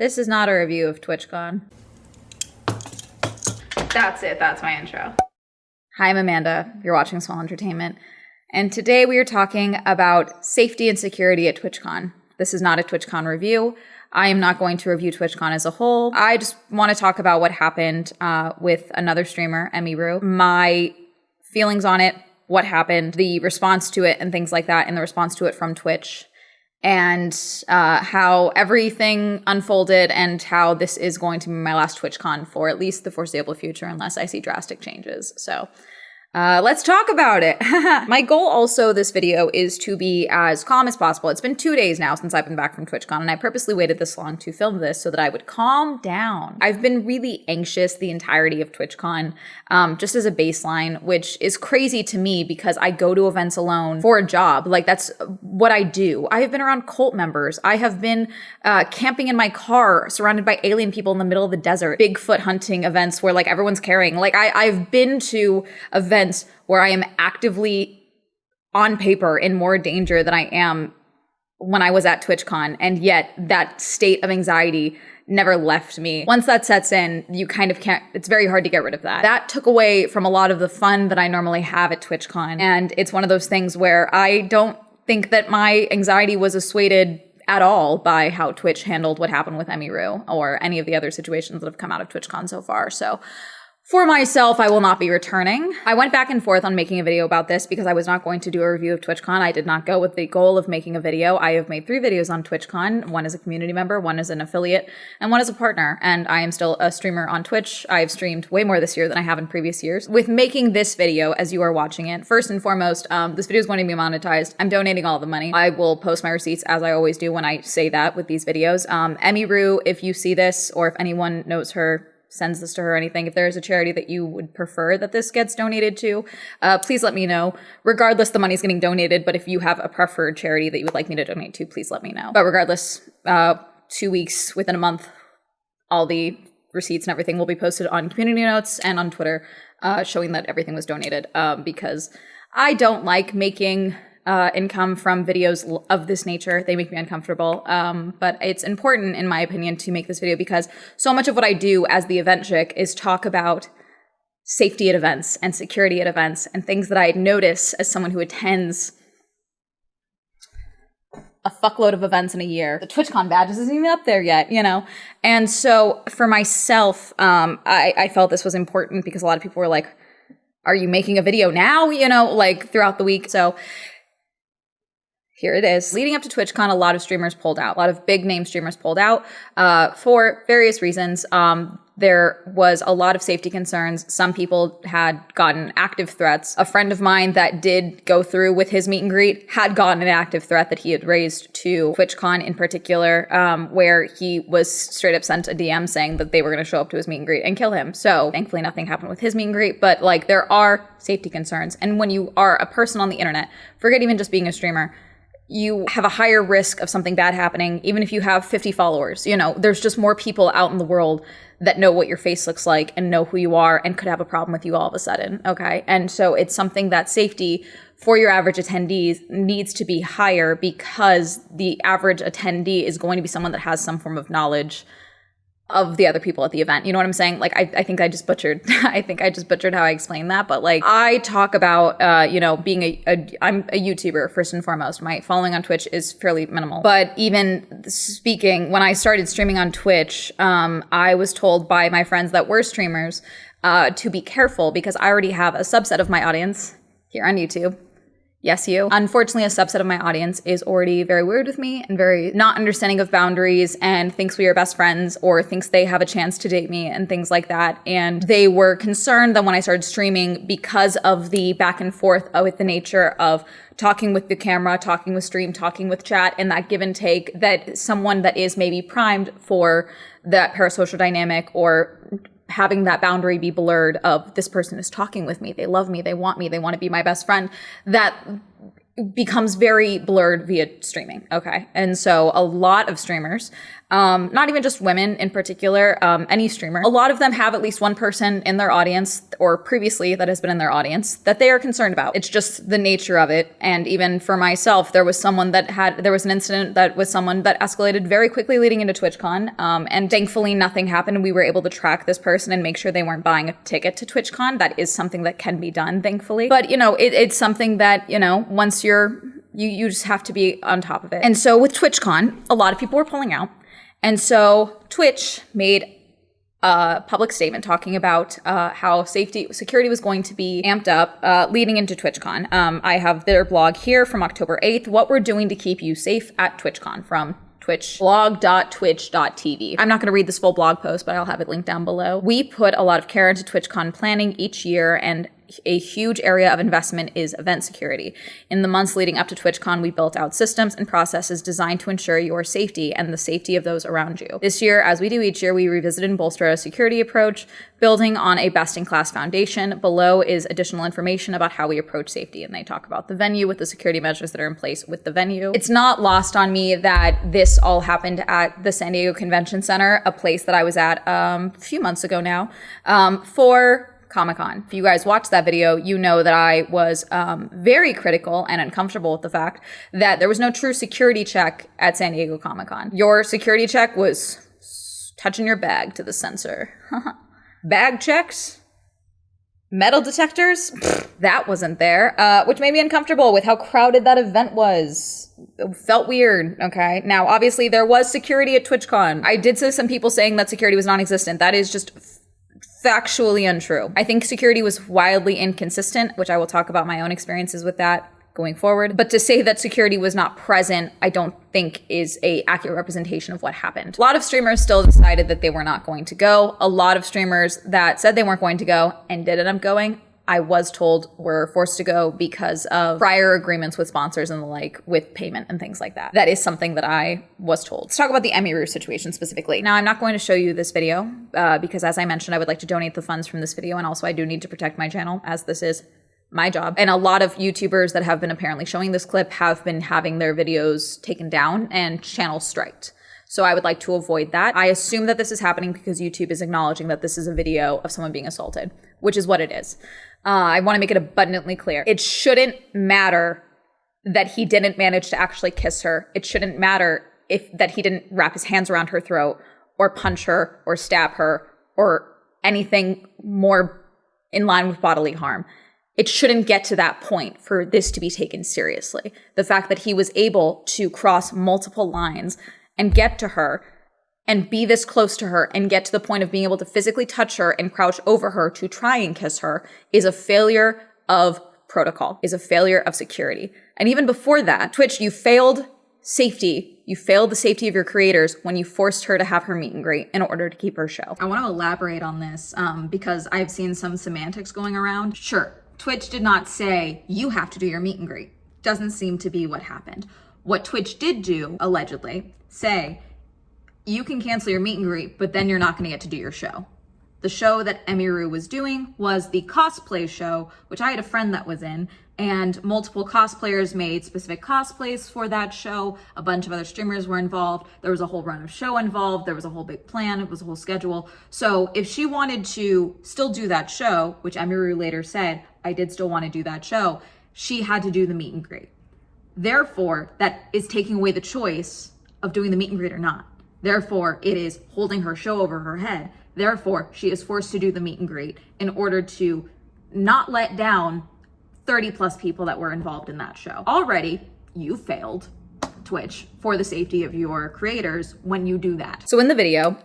This is not a review of Twitchcon. That's it. That's my intro. Hi, I'm Amanda. You're watching Swell Entertainment. And today we are talking about safety and security at Twitchcon. This is not a Twitchcon review. I am not going to review Twitchcon as a whole. I just want to talk about what happened with another streamer, Emmy Rue. My feelings on it, what happened, the response to it, and things like that, and the response to it from Twitch. And how everything unfolded and how this is going to be my last TwitchCon for at least the foreseeable future unless I see drastic changes. So let's talk about it. My goal also this video is to be as calm as possible. It's been 2 days now since I've been back from TwitchCon, and I purposely waited this long to film this so that I would calm down. I've been really anxious the entirety of TwitchCon, just as a baseline, which is crazy to me because I go to events alone for a job. Like, that's what I do. I have been around cult members. I have been camping in my car surrounded by alien people in the middle of the desert. Bigfoot hunting events where like everyone's carrying. Like I've been to events where I am actively on paper in more danger than I am when I was at TwitchCon. And yet that state of anxiety never left me. Once that sets in, you kind of can't, it's very hard to get rid of that. That took away from a lot of the fun that I normally have at TwitchCon. And it's one of those things where I don't think that my anxiety was assuaded at all by how Twitch handled what happened with Emmy Rue or any of the other situations that have come out of TwitchCon so far. So for myself, I will not be returning. I went back and forth on making a video about this because I was not going to do a review of TwitchCon. I did not go with the goal of making a video. I have made 3 videos on TwitchCon. One as a community member, one as an affiliate, and one as a partner. And I am still a streamer on Twitch. I have streamed way more this year than I have in previous years. With making this video, as you are watching it, first and foremost, this video is going to be monetized. I'm donating all the money. I will post my receipts as I always do when I say that with these videos. Emmy Rue, if you see this or if anyone knows her, sends this to her or anything, if there is a charity that you would prefer that this gets donated to, please let me know. Regardless, the money's getting donated, but if you have a preferred charity that you would like me to donate to, please let me know. But regardless, 2 weeks, within a month, all the receipts and everything will be posted on community notes and on Twitter, showing that everything was donated, because I don't like making income from videos of this nature. They make me uncomfortable. But it's important, in my opinion, to make this video because so much of what I do as the event chick is talk about safety at events and security at events and things that I notice as someone who attends a fuckload of events in a year. The TwitchCon badge isn't even up there yet, you know? And so for myself, I felt this was important because a lot of people were like, are you making a video now? You know, like throughout the week. So here it is. Leading up to TwitchCon, a lot of streamers pulled out. A lot of big name streamers pulled out for various reasons. There was a lot of safety concerns. Some people had gotten active threats. A friend of mine that did go through with his meet and greet had gotten an active threat that he had raised to TwitchCon in particular, where he was straight up sent a DM saying that they were going to show up to his meet and greet and kill him. So thankfully nothing happened with his meet and greet, but like there are safety concerns. And when you are a person on the internet, forget even just being a streamer, you have a higher risk of something bad happening, even if you have 50 followers. You know, there's just more people out in the world that know what your face looks like and know who you are and could have a problem with you all of a sudden, okay? And so it's something that safety for your average attendees needs to be higher because the average attendee is going to be someone that has some form of knowledge of the other people at the event. You know what I'm saying? Like, I think I just butchered, I think I just butchered how I explained that. But like, I talk about, you know, being I'm a YouTuber first and foremost. My following on Twitch is fairly minimal. But even speaking, when I started streaming on Twitch, I was told by my friends that were streamers to be careful because I already have a subset of my audience here on YouTube. Yes, you. Unfortunately, a subset of my audience is already very weird with me and very not understanding of boundaries and thinks we are best friends or thinks they have a chance to date me and things like that. And they were concerned that when I started streaming, because of the back and forth with the nature of talking with the camera, talking with stream, talking with chat, and that give and take, that someone that is maybe primed for that parasocial dynamic or having that boundary be blurred of this person is talking with me, they love me, they want to be my best friend, that becomes very blurred via streaming, okay? And so a lot of streamers Not even just women in particular, any streamer. A lot of them have at least one person in their audience, or previously that has been in their audience, that they are concerned about. It's just the nature of it. And even for myself, there was an incident that was someone that escalated very quickly leading into TwitchCon. And thankfully nothing happened. We were able to track this person and make sure they weren't buying a ticket to TwitchCon. That is something that can be done, thankfully. But, it's something that, once you just have to be on top of it. And so with TwitchCon, a lot of people were pulling out. And so Twitch made a public statement talking about how security was going to be amped up leading into TwitchCon. I have their blog here from October 8th, what we're doing to keep you safe at TwitchCon, from blog.twitch.tv. I'm not going to read this full blog post, but I'll have it linked down below. We put a lot of care into TwitchCon planning each year, and a huge area of investment is event security. In the months leading up to TwitchCon, we built out systems and processes designed to ensure your safety and the safety of those around you. This year, as we do each year, we revisited and bolstered our security approach, building on a best-in-class foundation. Below is additional information about how we approach safety, and they talk about the venue with the security measures that are in place with the venue. It's not lost on me that this all happened at the San Diego Convention Center, a place that I was at a few months ago now, for Comic-Con. If you guys watched that video, you know that I was very critical and uncomfortable with the fact that there was no true security check at San Diego Comic-Con. Your security check was touching your bag to the sensor. Bag checks? Metal detectors? That wasn't there, which made me uncomfortable with how crowded that event was. It felt weird, okay? Now, obviously, there was security at TwitchCon. I did see some people saying that security was non-existent. That is just factually untrue. I think security was wildly inconsistent, which I will talk about my own experiences with that going forward. But to say that security was not present, I don't think is a accurate representation of what happened. A lot of streamers still decided that they were not going to go. A lot of streamers that said they weren't going to go and did end up going, I was told were forced to go because of prior agreements with sponsors and the like, with payment and things like that. That is something that I was told. Let's talk about the Emiru situation specifically. Now, I'm not going to show you this video because, as I mentioned, I would like to donate the funds from this video, and also I do need to protect my channel, as this is my job. And a lot of YouTubers that have been apparently showing this clip have been having their videos taken down and channels striked. So I would like to avoid that. I assume that this is happening because YouTube is acknowledging that this is a video of someone being assaulted, which is what it is. I want to make it abundantly clear. It shouldn't matter that he didn't manage to actually kiss her. It shouldn't matter that he didn't wrap his hands around her throat or punch her or stab her or anything more in line with bodily harm. It shouldn't get to that point for this to be taken seriously. The fact that he was able to cross multiple lines and get to her and be this close to her and get to the point of being able to physically touch her and crouch over her to try and kiss her is a failure of protocol, is a failure of security. And even before that, Twitch, you failed safety. You failed the safety of your creators when you forced her to have her meet and greet in order to keep her show. I want to elaborate on this because I've seen some semantics going around. Sure, Twitch did not say you have to do your meet and greet. Doesn't seem to be what happened. What Twitch did do, allegedly, say, you can cancel your meet and greet, but then you're not going to get to do your show. The show that Emiru was doing was the cosplay show, which I had a friend that was in, and multiple cosplayers made specific cosplays for that show. A bunch of other streamers were involved. There was a whole run of show involved. There was a whole big plan. It was a whole schedule. So if she wanted to still do that show, which Emiru later said, I did still want to do that show, she had to do the meet and greet. Therefore, that is taking away the choice of doing the meet and greet or not. Therefore, it is holding her show over her head. Therefore, she is forced to do the meet and greet in order to not let down 30 plus people that were involved in that show. Already, you failed Twitch for the safety of your creators when you do that. So in the video,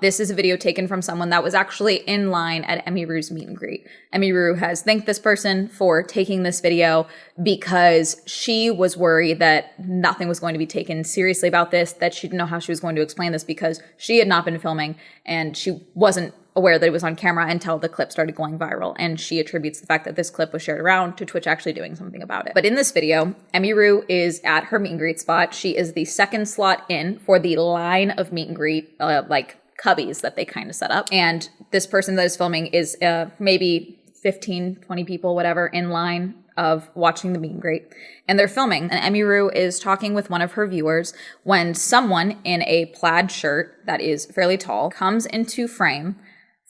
this is a video taken from someone that was actually in line at Emiru's meet and greet. Emiru has thanked this person for taking this video because she was worried that nothing was going to be taken seriously about this, that she didn't know how she was going to explain this because she had not been filming and she wasn't aware that it was on camera until the clip started going viral. And she attributes the fact that this clip was shared around to Twitch actually doing something about it. But in this video, Emiru is at her meet and greet spot. She is the second slot in for the line of meet and greet, like cubbies that they kind of set up. And this person that is filming is maybe 15, 20 people, whatever, in line of watching the meet and greet, and they're filming, and Emiru is talking with one of her viewers when someone in a plaid shirt that is fairly tall comes into frame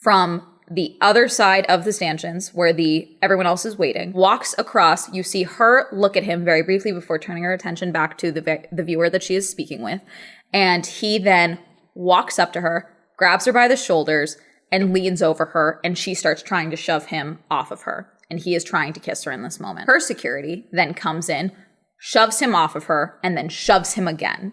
from the other side of the stanchions where everyone else is waiting, walks across. You see her look at him very briefly before turning her attention back to the viewer that she is speaking with, and he then walks up to her, grabs her by the shoulders, and leans over her, and she starts trying to shove him off of her. And he is trying to kiss her in this moment. Her security then comes in, shoves him off of her, and then shoves him again.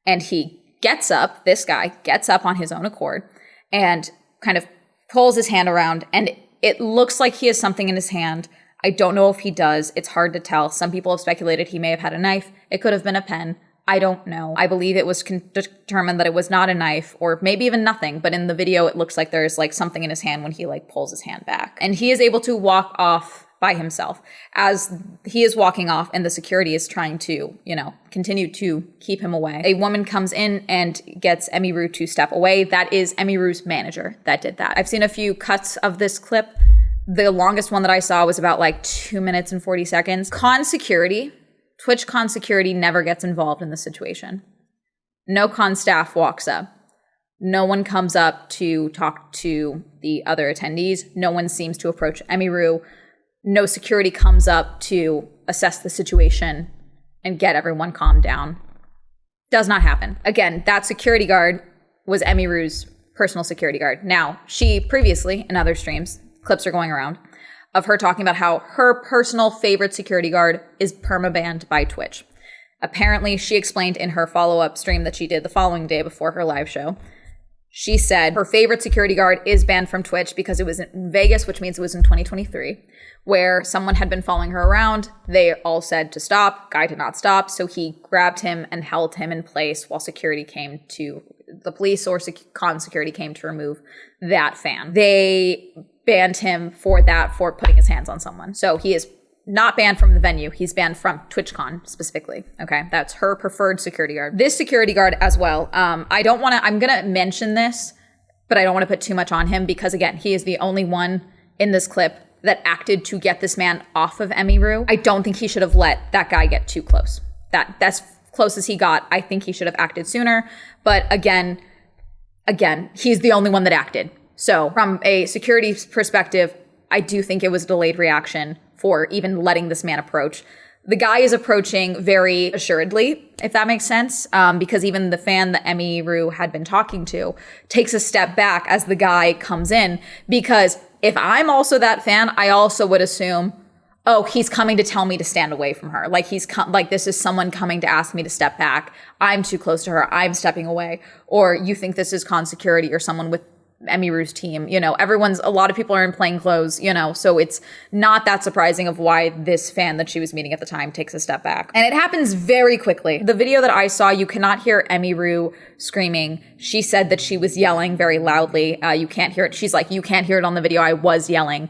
And he gets up, this guy gets up on his own accord, and kind of pulls his hand around, and it looks like he has something in his hand. I don't know if he does. It's hard to tell. Some people have speculated he may have had a knife. It could have been a pen. I don't know. I believe it was determined that it was not a knife, or maybe even nothing, but in the video it looks like there's like something in his hand when he like pulls his hand back. And he is able to walk off by himself. As he is walking off and the security is trying to, continue to keep him away, a woman comes in and gets Emiru to step away. That is Emiru's manager that did that. I've seen a few cuts of this clip. The longest one that I saw was about like 2 minutes and 40 seconds. TwitchCon security never gets involved in the situation. No con staff walks up. No one comes up to talk to the other attendees. No one seems to approach Emiru. No security comes up to assess the situation and get everyone calmed down. Does not happen. Again, that security guard was Emiru's personal security guard. Now, she previously, in other streams, clips are going around, of her talking about how her personal favorite security guard is permabanned by Twitch. Apparently, she explained in her follow-up stream that she did the following day before her live show, she said her favorite security guard is banned from Twitch because it was in Vegas, which means it was in 2023, where someone had been following her around. They all said to stop. Guy did not stop, so he grabbed him and held him in place while the police or con security came to remove that fan. They banned him for putting his hands on someone. So he is not banned from the venue. He's banned from TwitchCon specifically. Okay. That's her preferred security guard. This security guard as well. I'm going to mention this, but I don't want to put too much on him because again, he is the only one in this clip that acted to get this man off of Emiru. I don't think he should have let that guy get too close. That's close as he got. I think he should have acted sooner. But again, he's the only one that acted. So from a security perspective, I do think it was a delayed reaction for even letting this man approach. The guy is approaching very assuredly, if that makes sense, because even the fan that Emiru had been talking to takes a step back as the guy comes in, because if I'm also that fan, I also would assume, oh, he's coming to tell me to stand away from her. Like this is someone coming to ask me to step back. I'm too close to her. I'm stepping away. Or you think this is con security or someone with Emiru's team, a lot of people are in plain clothes, so it's not that surprising of why this fan that she was meeting at the time takes a step back. And it happens very quickly. The video that I saw, you cannot hear Emiru screaming. She said that she was yelling very loudly. You can't hear it. She's like, you can't hear it on the video. I was yelling.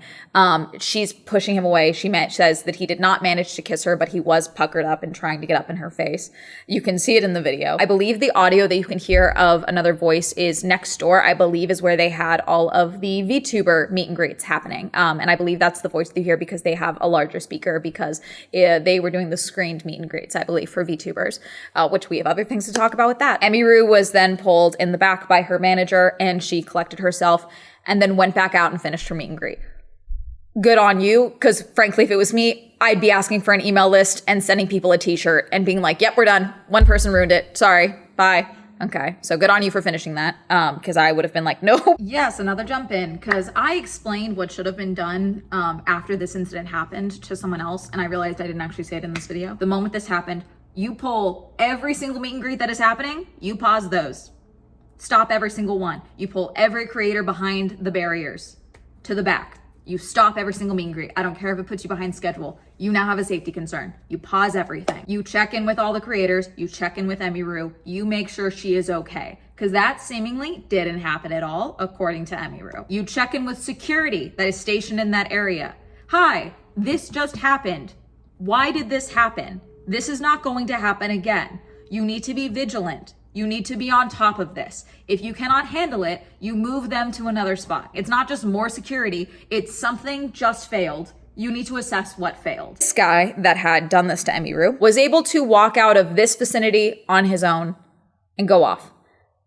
She's pushing him away. She says that he did not manage to kiss her, but he was puckered up and trying to get up in her face. You can see it in the video. I believe the audio that you can hear of another voice is next door, I believe is where they had all of the VTuber meet and greets happening. And I believe that's the voice that you hear because they have a larger speaker because they were doing the screened meet and greets, I believe, for VTubers, which we have other things to talk about with that. Emiru was then pulled in the back by her manager and she collected herself and then went back out and finished her meet and greet. Good on you, because frankly, if it was me, I'd be asking for an email list and sending people a t-shirt and being like, yep, we're done. One person ruined it. Sorry. Bye. Okay, so good on you for finishing that, because I would have been like, no. Yes, another jump in, because I explained what should have been done after this incident happened to someone else, and I realized I didn't actually say it in this video. The moment this happened, you pull every single meet and greet that is happening, you pause those. Stop every single one. You pull every creator behind the barriers to the back. You stop every single meet and greet. I don't care if it puts you behind schedule. You now have a safety concern. You pause everything. You check in with all the creators. You check in with Emiru. You make sure she is okay. Because that seemingly didn't happen at all, according to Emiru. You check in with security that is stationed in that area. Hi, this just happened. Why did this happen? This is not going to happen again. You need to be vigilant. You need to be on top of this. If you cannot handle it, you move them to another spot. It's not just more security. It's something just failed. You need to assess what failed. This guy that had done this to Emiru was able to walk out of this vicinity on his own and go off.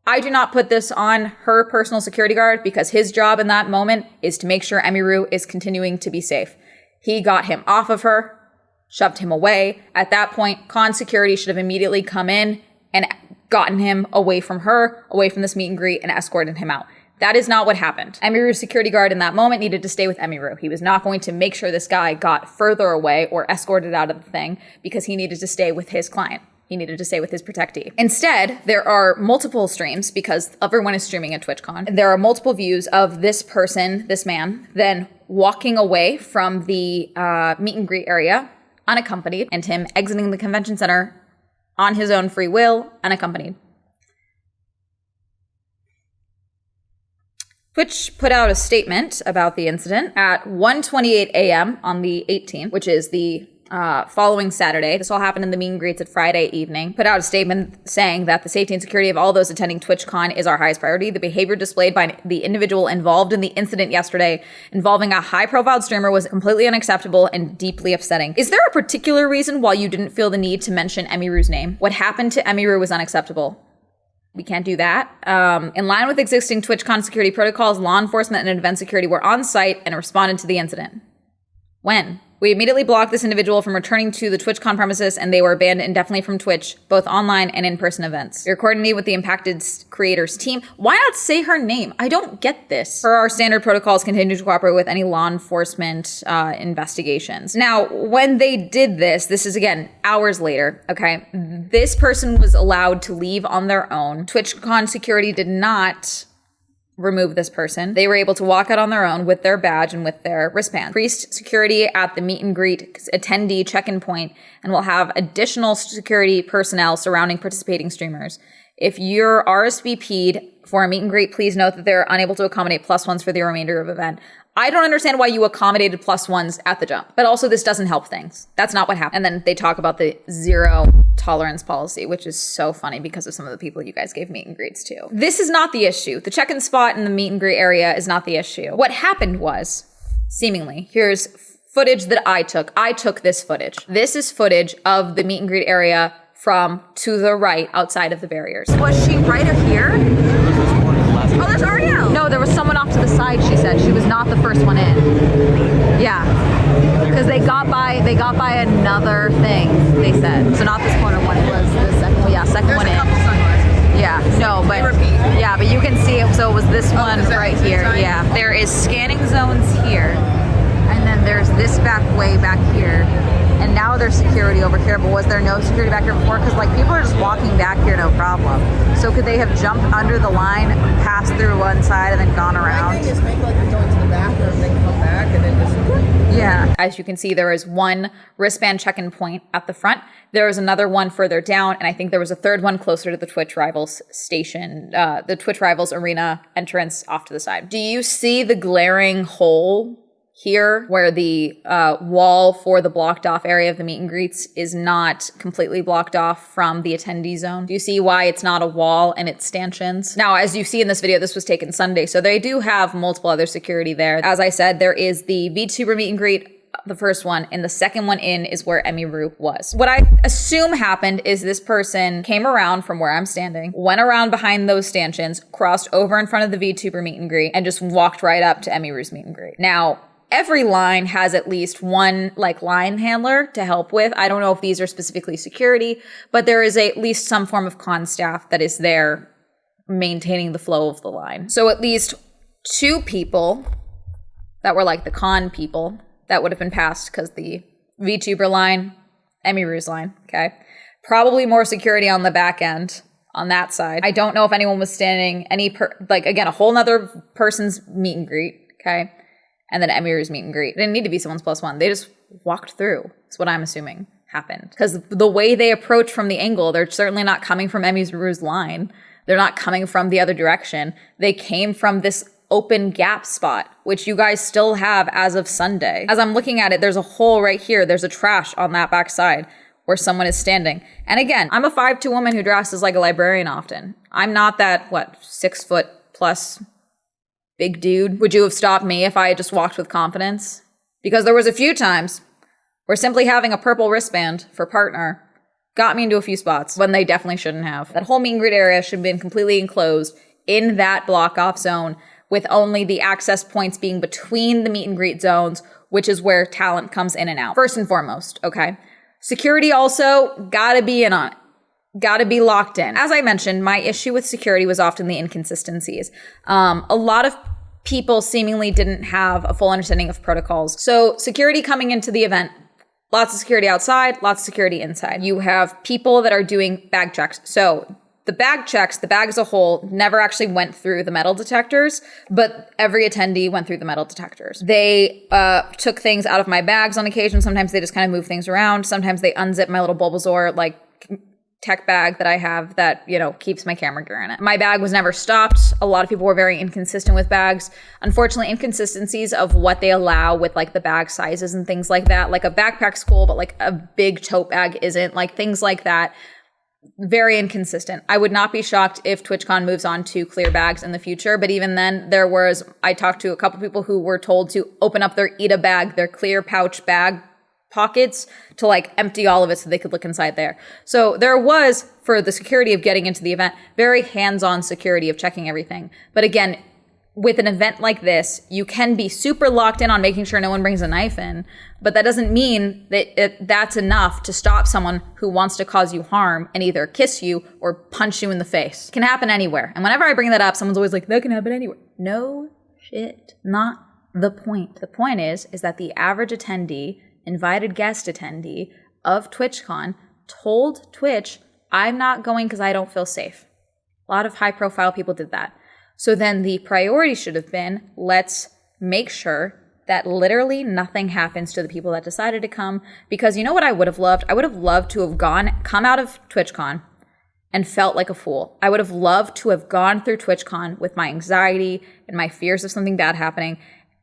I do not put this on her personal security guard because his job in that moment is to make sure Emiru is continuing to be safe. He got him off of her, shoved him away. At that point, con security should have immediately come in and gotten him away from her, away from this meet and greet, and escorted him out. That is not what happened. Emiru's security guard in that moment needed to stay with Emiru. He was not going to make sure this guy got further away or escorted out of the thing because he needed to stay with his client. He needed to stay with his protectee. Instead, there are multiple streams because everyone is streaming at TwitchCon. There are multiple views of this person, this man, then walking away from the meet and greet area unaccompanied and him exiting the convention center on his own free will, unaccompanied. Twitch put out a statement about the incident at 1:28 a.m. on the 18th, which is the following Saturday. This all happened in the meet and greets at Friday evening. Put out a statement saying that the safety and security of all those attending TwitchCon is our highest priority. The behavior displayed by the individual involved in the incident yesterday involving a high-profile streamer was completely unacceptable and deeply upsetting. Is there a particular reason why you didn't feel the need to mention Emiru's name? What happened to Emiru was unacceptable. We can't do that. In line with existing TwitchCon security protocols, law enforcement and event security were on site and responded to the incident. When? We immediately blocked this individual from returning to the TwitchCon premises, and they were banned indefinitely from Twitch, both online and in-person events. We are coordinating with the impacted creators team. Why not say her name? I don't get this. Per our standard protocols, continue to cooperate with any law enforcement investigations. Now, when they did this is again hours later, okay? This person was allowed to leave on their own. TwitchCon security did not remove this person. They were able to walk out on their own with their badge and with their wristband. Increased security at the meet and greet attendee check-in point, and will have additional security personnel surrounding participating streamers. If you're RSVP'd for a meet and greet, please note that they're unable to accommodate +1s for the remainder of the event. I don't understand why you accommodated +1s at the jump, but also this doesn't help things. That's not what happened. And then they talk about the zero tolerance policy, which is so funny because of some of the people you guys gave meet and greets to. This is not the issue. The check-in spot in the meet and greet area is not the issue. What happened was, seemingly, here's footage that I took. I took this footage. This is footage of the meet and greet area from to the right outside of the barriers. Was she right up here? Oh, there's Ariel. No, there was someone off to the side, she said. She was not the first one in. Yeah. Because they got by another thing, they said. So not this corner one, it was the second one. Yeah, second one in. There's a couple sunglasses. Yeah, no, but yeah, but you can see it. So it was this one right here. Yeah. There is scanning zones here. And then there's this way back here. And now there's security over here, but was there no security back here before? Because like people are just walking back here, no problem. So could they have jumped under the line, passed through one side, and then gone around? My thing is make like you're going to the bathroom, and then come back, and then just... Yeah. As you can see, there is one wristband check-in point at the front. There is another one further down, and I think there was a third one closer to the Twitch Rivals station, the Twitch Rivals arena entrance off to the side. Do you see the glaring hole here where the wall for the blocked off area of the meet and greets is not completely blocked off from the attendee zone? Do you see why it's not a wall and it's stanchions? Now, as you see in this video, this was taken Sunday, so they do have multiple other security there. As I said, there is the VTuber meet and greet, the first one, and the second one in is where Emiru was. What I assume happened is this person came around from where I'm standing, went around behind those stanchions, crossed over in front of the VTuber meet and greet, and just walked right up to Emiru's meet and greet. Now, every line has at least one like line handler to help with. I don't know if these are specifically security, but there is at least some form of con staff that is there maintaining the flow of the line. So at least two people that were like the con people that would have been passed because the VTuber line, Emiru's line, okay? Probably more security on the back end on that side. I don't know if anyone was standing again, a whole nother person's meet and greet, okay? And then Emiru's meet and greet. It didn't need to be someone's +1. They just walked through. That's what I'm assuming happened. Because the way they approach from the angle, they're certainly not coming from Emiru's line. They're not coming from the other direction. They came from this open gap spot, which you guys still have as of Sunday. As I'm looking at it, there's a hole right here. There's a trash on that back side where someone is standing. And again, I'm a 5'2" woman who dresses like a librarian often. I'm not that, 6'+ big dude. Would you have stopped me if I had just walked with confidence? Because there was a few times where simply having a purple wristband for partner got me into a few spots when they definitely shouldn't have. That whole meet and greet area should have been completely enclosed in that block off zone, with only the access points being between the meet and greet zones, which is where talent comes in and out. First and foremost, okay? Security also gotta be in on it. Gotta be locked in. As I mentioned, my issue with security was often the inconsistencies. A lot of people seemingly didn't have a full understanding of protocols. So security coming into the event, lots of security outside, lots of security inside. You have people that are doing bag checks. So the bag checks, the bag as a whole, never actually went through the metal detectors, but every attendee went through the metal detectors. They took things out of my bags on occasion. Sometimes they just kind of move things around. Sometimes they unzip my little Bulbasaur, like, tech bag that I have that, keeps my camera gear in it. My bag was never stopped. A lot of people were very inconsistent with bags. Unfortunately, inconsistencies of what they allow with like the bag sizes and things like that. Like a backpack's cool, but like a big tote bag isn't. Like things like that. Very inconsistent. I would not be shocked if TwitchCon moves on to clear bags in the future. But even then, I talked to a couple people who were told to open up their ETA bag, their clear pouch bag pockets, to like empty all of it so they could look inside there. So there was, for the security of getting into the event, very hands-on security of checking everything. But again, with an event like this, you can be super locked in on making sure no one brings a knife in, but that doesn't mean that that's enough to stop someone who wants to cause you harm and either kiss you or punch you in the face. It can happen anywhere. And whenever I bring that up, someone's always like, that can happen anywhere. No shit. Not the point. The point is that the average attendee, invited guest attendee of TwitchCon, told Twitch, I'm not going because I don't feel safe. A lot of high profile people did that. So then the priority should have been, let's make sure that literally nothing happens to the people that decided to come. Because you know what I would have loved? I would have loved to have come out of TwitchCon and felt like a fool. I would have loved to have gone through TwitchCon with my anxiety and my fears of something bad happening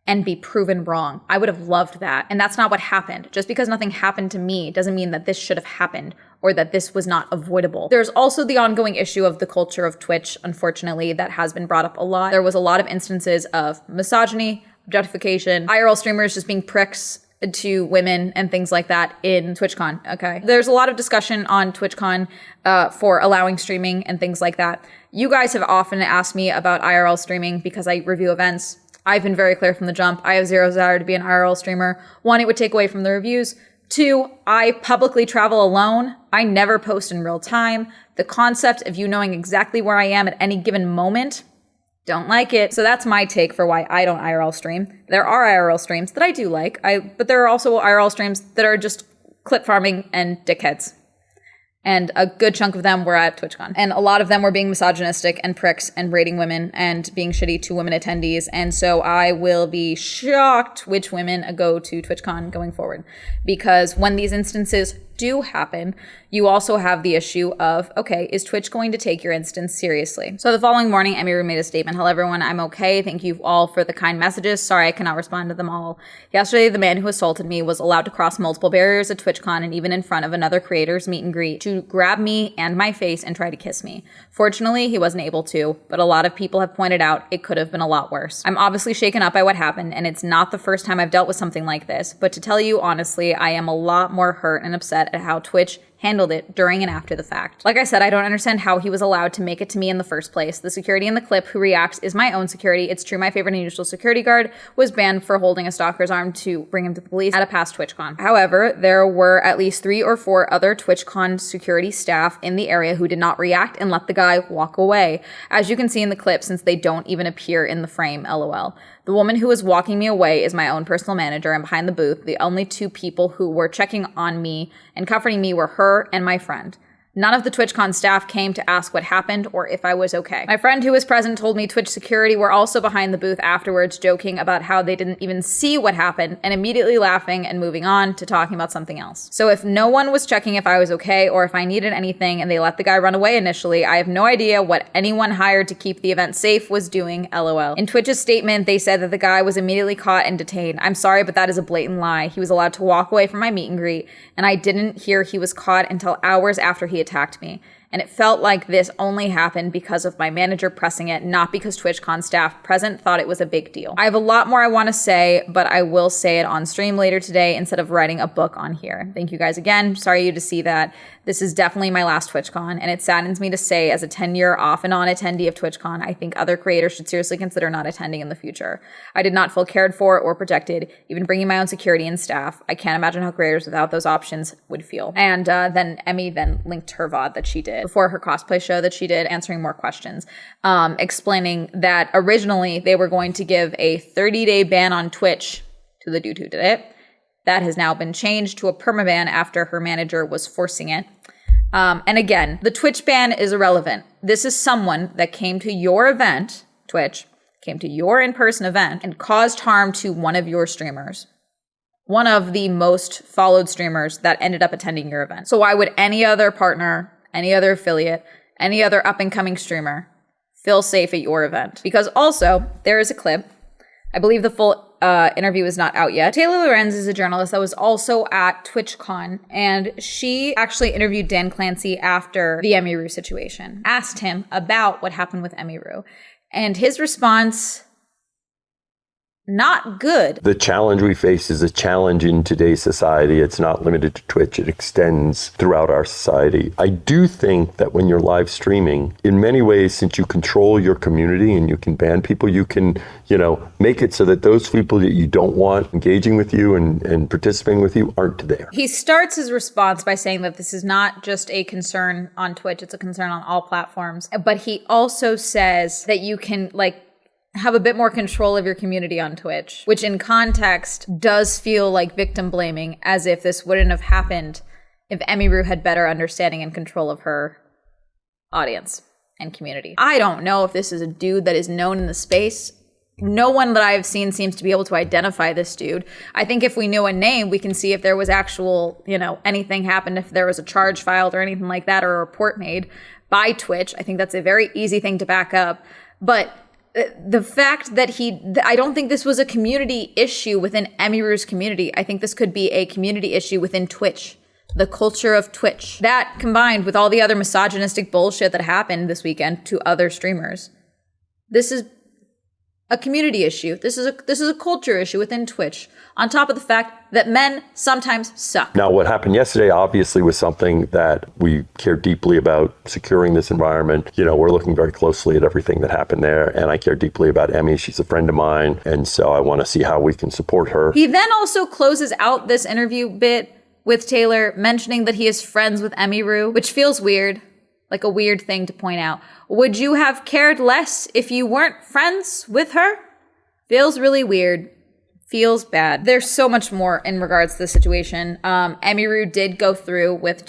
and be proven wrong. I would have loved that. And that's not what happened. Just because nothing happened to me doesn't mean that this should have happened or that this was not avoidable. There's also the ongoing issue of the culture of Twitch, unfortunately, that has been brought up a lot. There was a lot of instances of misogyny, objectification, IRL streamers just being pricks to women and things like that in TwitchCon, okay? There's a lot of discussion on TwitchCon for allowing streaming and things like that. You guys have often asked me about IRL streaming because I review events. I've been very clear from the jump. I have zero desire to be an IRL streamer. One, it would take away from the reviews. Two, I publicly travel alone. I never post in real time. The concept of you knowing exactly where I am at any given moment, don't like it. So that's my take for why I don't IRL stream. There are IRL streams that I do like, but there are also IRL streams that are just clip farming and dickheads. And a good chunk of them were at TwitchCon. And a lot of them were being misogynistic and pricks and rating women and being shitty to women attendees. And so I will be shocked which women go to TwitchCon going forward. Because when these instances do happen, you also have the issue of, okay, is Twitch going to take your instance seriously? So the following morning, Emmy made a statement. Hello, everyone. I'm okay. Thank you all for the kind messages. Sorry, I cannot respond to them all. Yesterday, the man who assaulted me was allowed to cross multiple barriers at TwitchCon and even in front of another creator's meet and greet to grab me and my face and try to kiss me. Fortunately, he wasn't able to, but a lot of people have pointed out it could have been a lot worse. I'm obviously shaken up by what happened, and it's not the first time I've dealt with something like this, but to tell you honestly, I am a lot more hurt and upset at how Twitch handled it during and after the fact. Like I said, I don't understand how he was allowed to make it to me in the first place. The security in the clip who reacts is my own security. It's true my favorite and usual security guard was banned for holding a stalker's arm to bring him to the police at a past TwitchCon. However, there were at least 3 or 4 other TwitchCon security staff in the area who did not react and let the guy walk away. As you can see in the clip, since they don't even appear in the frame, LOL. The woman who was walking me away is my own personal manager, and behind the booth, the only 2 people who were checking on me and comforting me were her and my friend. None of the TwitchCon staff came to ask what happened or if I was okay. My friend who was present told me Twitch security were also behind the booth afterwards, joking about how they didn't even see what happened and immediately laughing and moving on to talking about something else. So if no one was checking if I was okay or if I needed anything and they let the guy run away initially, I have no idea what anyone hired to keep the event safe was doing, LOL. In Twitch's statement, they said that the guy was immediately caught and detained. I'm sorry, but that is a blatant lie. He was allowed to walk away from my meet and greet, and I didn't hear he was caught until hours after he attacked me. And it felt like this only happened because of my manager pressing it, not because TwitchCon staff present thought it was a big deal. I have a lot more I want to say, but I will say it on stream later today instead of writing a book on here. Thank you guys again. Sorry you to see that. This is definitely my last TwitchCon, and it saddens me to say, as a 10-year off and on attendee of TwitchCon, I think other creators should seriously consider not attending in the future. I did not feel cared for or protected, even bringing my own security and staff. I can't imagine how creators without those options would feel. And then Emmy then linked her VOD that she did before her cosplay show that she did, answering more questions, explaining that originally they were going to give a 30-day ban on Twitch to the dude who did it. That has now been changed to a permaban after her manager was forcing it. And again, the Twitch ban is irrelevant. This is someone that came to your event, Twitch, came to your in-person event and caused harm to one of your streamers. One of the most followed streamers that ended up attending your event. So why would any other partner, any other affiliate, any other up-and-coming streamer feel safe at your event? Because also, there is a clip. I believe the full interview is not out yet. Taylor Lorenz is a journalist that was also at TwitchCon, and she actually interviewed Dan Clancy after the Emiru situation, asked him about what happened with Emiru, and his response, not good. The challenge we face is a challenge in today's society. It's not limited to Twitch. It extends throughout our society. I do think that when you're live streaming, in many ways, since you control your community and you can ban people, you can, make it so that those people that you don't want engaging with you and participating with you aren't there. He starts his response by saying that this is not just a concern on Twitch, it's a concern on all platforms. But he also says that you can, have a bit more control of your community on Twitch, which in context does feel like victim blaming, as if this wouldn't have happened if Emiru had better understanding and control of her audience and community. I don't know if this is a dude that is known in the space. No one that I've seen seems to be able to identify this dude. I think if we knew a name, we can see if there was actual, anything happened, if there was a charge filed or anything like that, or a report made by Twitch. I think that's a very easy thing to back up. But the fact that I don't think this was a community issue within Emiru's community. I think this could be a community issue within Twitch, the culture of Twitch. That combined with all the other misogynistic bullshit that happened this weekend to other streamers. This is a community issue. This is a culture issue within Twitch, on top of the fact that men sometimes suck. Now, what happened yesterday obviously was something that we care deeply about, securing this environment. We're looking very closely at everything that happened there, and I care deeply about Emmy. She's a friend of mine, and so I want to see how we can support her. He then also closes out this interview bit with Taylor mentioning that he is friends with Emiru, which feels weird. Like a weird thing to point out. Would you have cared less if you weren't friends with her? Feels really weird. Feels bad. There's so much more in regards to the situation. Emiru did go through with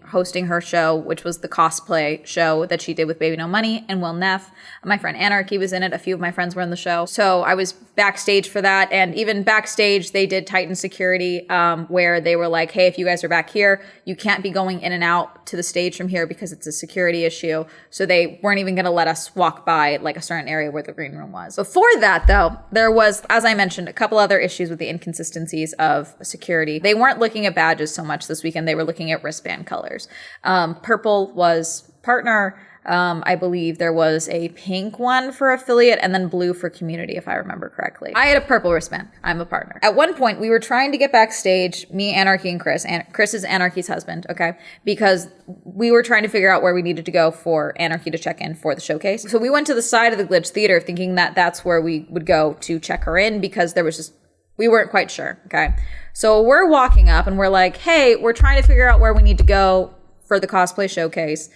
hosting her show, which was the cosplay show that she did with Baby No Money and Will Neff. My friend Anarchy was in it. A few of my friends were in the show. So I was backstage for that. And even backstage, they did tighten security, where they were like, hey, if you guys are back here, you can't be going in and out to the stage from here because it's a security issue. So they weren't even going to let us walk by a certain area where the green room was. Before that, though, there was, as I mentioned, a couple other issues with the inconsistencies of security. They weren't looking at badges so much this weekend. They were looking at wristband colors. Purple was partner. I believe there was a pink one for affiliate and then blue for community, if I remember correctly. I had a purple wristband. I'm a partner. At one point, we were trying to get backstage, me, Anarchy, and Chris. Chris is Anarchy's husband, okay? Because we were trying to figure out where we needed to go for Anarchy to check in for the showcase. So we went to the side of the Glitch Theater thinking that that's where we would go to check her in because we weren't quite sure, okay? So we're walking up and we're like, hey, we're trying to figure out where we need to go for the cosplay showcase.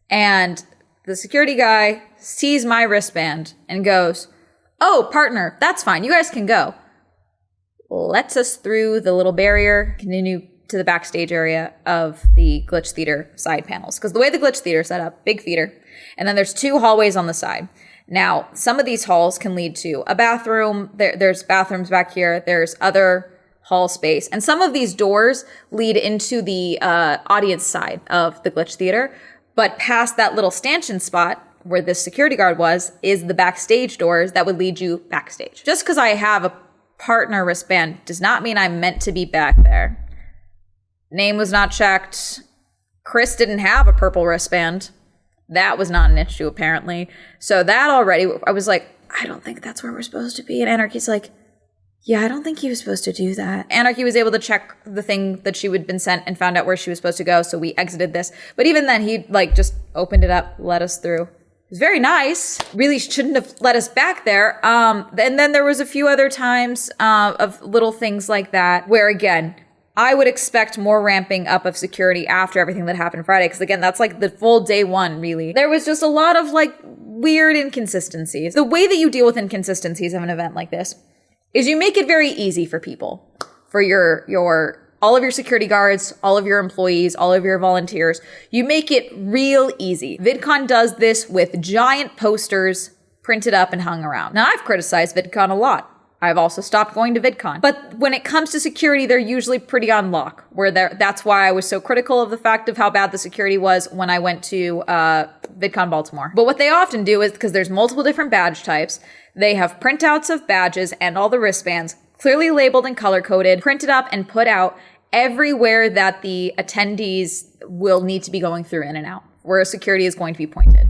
And the security guy sees my wristband and goes, oh, partner, that's fine. You guys can go. Lets us through the little barrier, continue to the backstage area of the Glitch Theater side panels. Because the way the Glitch Theater is set up, big theater, and then there's 2 hallways on the side. Now, some of these halls can lead to a bathroom. There's bathrooms back here. There's other hall space. And some of these doors lead into the audience side of the Glitch Theater. But past that little stanchion spot where this security guard was is the backstage doors that would lead you backstage. Just because I have a partner wristband does not mean I'm meant to be back there. Name was not checked. Chris didn't have a purple wristband. That was not an issue, apparently. So that already, I was like, I don't think that's where we're supposed to be. And Anarchy's like, yeah, I don't think he was supposed to do that. Anarchy was able to check the thing that she had been sent and found out where she was supposed to go. So we exited this. But even then, he like just opened it up, let us through. It was very nice. Really shouldn't have let us back there. And then there was a few other times of little things like that where, again, I would expect more ramping up of security after everything that happened Friday. Because again, that's like the full day one, really. There was just a lot of like weird inconsistencies. The way that you deal with inconsistencies of an event like this is you make it very easy for people, for all of your security guards, all of your employees, all of your volunteers. You make it real easy. VidCon does this with giant posters printed up and hung around. Now, I've criticized VidCon a lot. I've also stopped going to VidCon. But when it comes to security, they're usually pretty on lock. That's why I was so critical of the fact of how bad the security was when I went to VidCon Baltimore. But what they often do is, because there's multiple different badge types, they have printouts of badges and all the wristbands clearly labeled and color-coded, printed up and put out everywhere that the attendees will need to be going through in and out, where security is going to be pointed.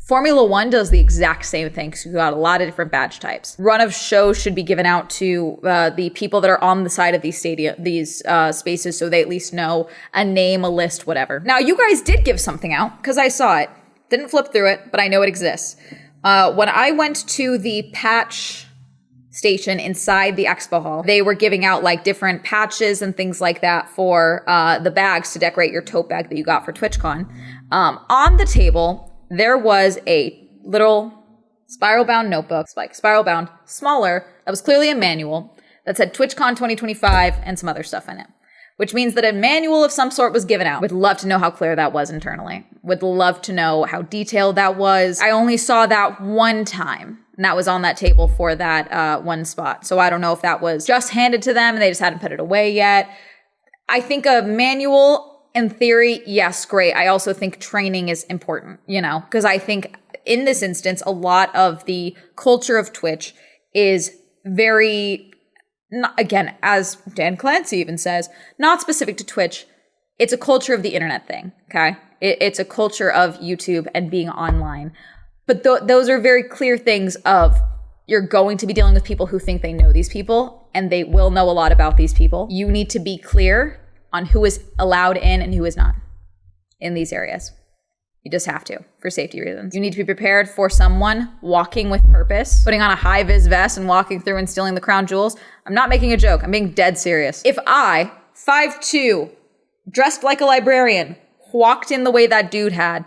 Formula One does the exact same thing, because you've got a lot of different badge types. Run of shows should be given out to the people that are on the side of these spaces, so they at least know a name, a list, whatever. Now, you guys did give something out, because I saw it. Didn't flip through it, but I know it exists. When I went to the patch station inside the expo hall, they were giving out like different patches and things like that for the bags to decorate your tote bag that you got for TwitchCon. On the table, there was a little spiral-bound notebook, like spiral-bound, smaller, that was clearly a manual that said TwitchCon 2025 and some other stuff in it, which means that a manual of some sort was given out. Would love to know how clear that was internally. Would love to know how detailed that was. I only saw that one time, and that was on that table for that one spot. So I don't know if that was just handed to them and they just hadn't put it away yet. I think a manual, in theory, yes, great. I also think training is important, because I think in this instance, a lot of the culture of Twitch is very, again, as Dan Clancy even says, not specific to Twitch. It's a culture of the internet thing, okay? It's a culture of YouTube and being online. But those are very clear things of you're going to be dealing with people who think they know these people, and they will know a lot about these people. You need to be clear on who is allowed in and who is not in these areas. You just have to, for safety reasons. You need to be prepared for someone walking with purpose, putting on a high-vis vest and walking through and stealing the crown jewels. I'm not making a joke. I'm being dead serious. If I, 5'2", dressed like a librarian, walked in the way that dude had,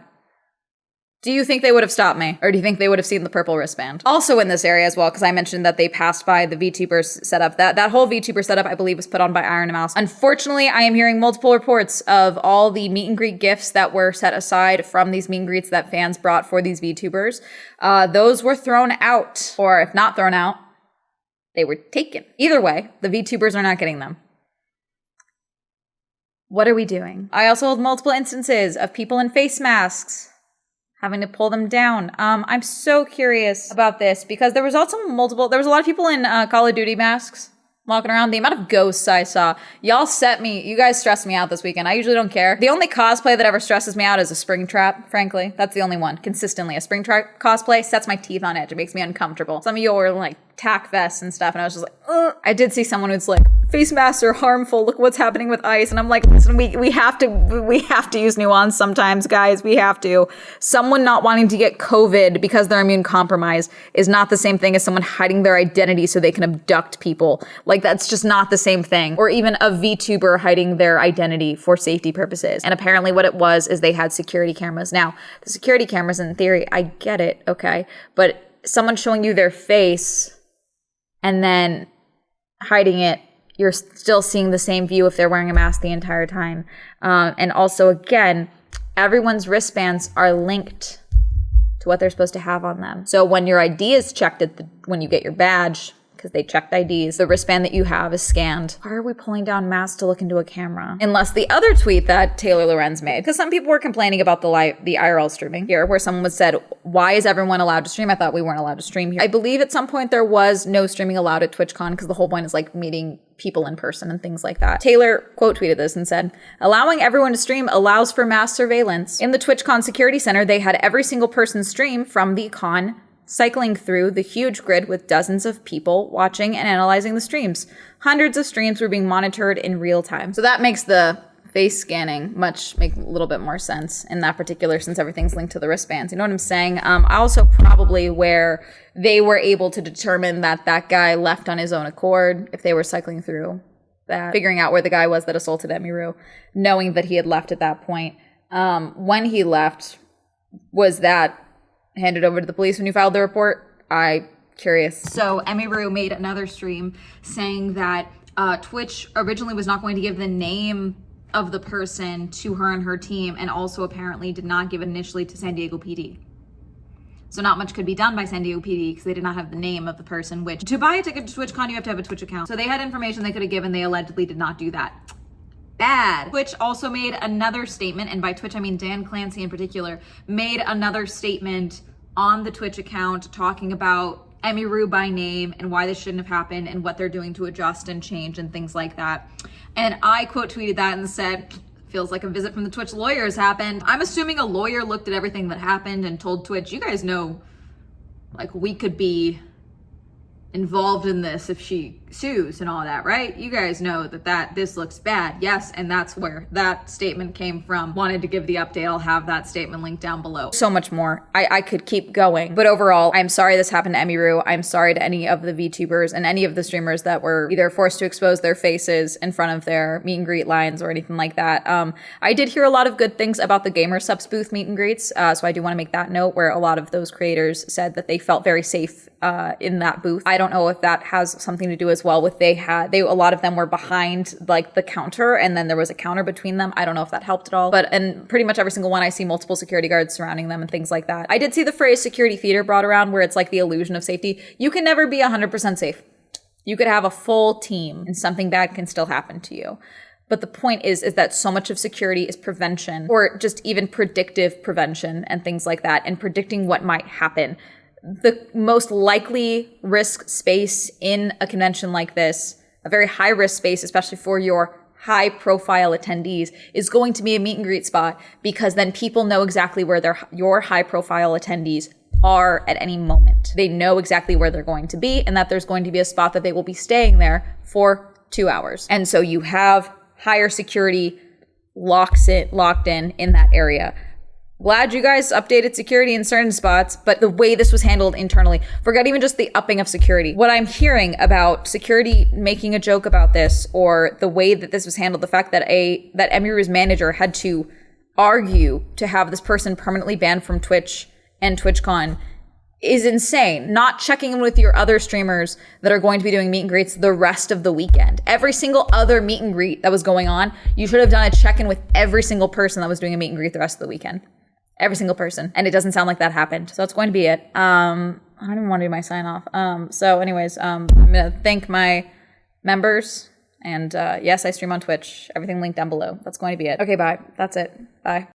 do you think they would have stopped me? Or do you think they would have seen the purple wristband? Also in this area as well, because I mentioned that they passed by the VTubers setup. That whole VTuber setup, I believe, was put on by Iron Mouse. Unfortunately, I am hearing multiple reports of all the meet and greet gifts that were set aside from these meet and greets that fans brought for these VTubers. Those were thrown out, or if not thrown out, they were taken. Either way, the VTubers are not getting them. What are we doing? I also hold multiple instances of people in face masks having to pull them down. I'm so curious about this because there was a lot of people in Call of Duty masks walking around. The amount of ghosts I saw. You guys stressed me out this weekend. I usually don't care. The only cosplay that ever stresses me out is a Springtrap, frankly. That's the only one, consistently. A Springtrap cosplay sets my teeth on edge. It makes me uncomfortable. Some of you were like tack vests and stuff, and I was just like, ugh. I did see someone who's like, face masks are harmful. Look what's happening with ice. And I'm like, listen, we have to use nuance sometimes, guys. We have to. Someone not wanting to get COVID because they're immune compromised is not the same thing as someone hiding their identity so they can abduct people. Like, that's just not the same thing. Or even a VTuber hiding their identity for safety purposes. And apparently what it was is they had security cameras. Now, the security cameras, in theory, I get it, okay? But someone showing you their face and then hiding it, you're still seeing the same view if they're wearing a mask the entire time. And also, again, everyone's wristbands are linked to what they're supposed to have on them. So when your ID is checked when you get your badge, because they checked IDs. The wristband that you have is scanned. Why are we pulling down masks to look into a camera? Unless the other tweet that Taylor Lorenz made, because some people were complaining about the IRL streaming here, where someone was said, why is everyone allowed to stream? I thought we weren't allowed to stream here. I believe at some point there was no streaming allowed at TwitchCon because the whole point is like meeting people in person and things like that. Taylor quote tweeted this and said, allowing everyone to stream allows for mass surveillance. In the TwitchCon security center, they had every single person stream from the con, cycling through the huge grid with dozens of people watching and analyzing the streams. Hundreds of streams were being monitored in real time. So that makes the face scanning make a little bit more sense in that particular, since everything's linked to the wristbands. You know what I'm saying? Also probably where they were able to determine that that guy left on his own accord, if they were cycling through that, figuring out where the guy was that assaulted Emiru, knowing that he had left at that point. When he left, was that handed over to the police when you filed the report? I'm curious. So Emiru made another stream saying that Twitch originally was not going to give the name of the person to her and her team, and also apparently did not give it initially to San Diego PD. So not much could be done by San Diego PD because they did not have the name of the person, which to buy a ticket to TwitchCon, you have to have a Twitch account. So they had information they could have given. They allegedly did not do that. Bad. Twitch also made another statement, and by Twitch I mean Dan Clancy in particular, made another statement on the Twitch account talking about Emiru by name and why this shouldn't have happened and what they're doing to adjust and change and things like that. And I quote tweeted that and said, feels like a visit from the Twitch lawyers happened. I'm assuming a lawyer looked at everything that happened and told Twitch, you guys know, like, we could be involved in this if she sues and all that, right? You guys know that this looks bad. Yes, and that's where that statement came from. Wanted to give the update. I'll have that statement linked down below. So much more. I could keep going. But overall, I'm sorry this happened to Emiru. I'm sorry to any of the VTubers and any of the streamers that were either forced to expose their faces in front of their meet and greet lines or anything like that. I did hear a lot of good things about the Gamer Subs booth meet and greets. So I do want to make that note, where a lot of those creators said that they felt very safe in that booth. I don't know if that has something to do as well with a lot of them were behind like the counter, and then there was a counter between them. I don't know if that helped at all, and pretty much every single one I see multiple security guards surrounding them and things like that. I did see the phrase security theater brought around, where it's like the illusion of safety. You can never be 100% safe. You could have a full team and something bad can still happen to you. But the point is that so much of security is prevention, or just even predictive prevention and things like that, and predicting what might happen. The most likely risk space in a convention like this, a very high risk space, especially for your high profile attendees, is going to be a meet and greet spot, because then people know exactly where your high profile attendees are at any moment. They know exactly where they're going to be, and that there's going to be a spot that they will be staying there for 2 hours. And so you have higher security locked in that area. Glad you guys updated security in certain spots, but the way this was handled internally, forget even just the upping of security. What I'm hearing about security making a joke about this, or the way that this was handled, the fact that that Emiru's manager had to argue to have this person permanently banned from Twitch and TwitchCon, is insane. Not checking in with your other streamers that are going to be doing meet and greets the rest of the weekend. Every single other meet and greet that was going on, you should have done a check-in with every single person that was doing a meet and greet the rest of the weekend. Every single person. And it doesn't sound like that happened. So that's going to be it. I don't even want to do my sign off. So anyways, I'm going to thank my members. And yes, I stream on Twitch. Everything linked down below. That's going to be it. Okay, bye. That's it. Bye.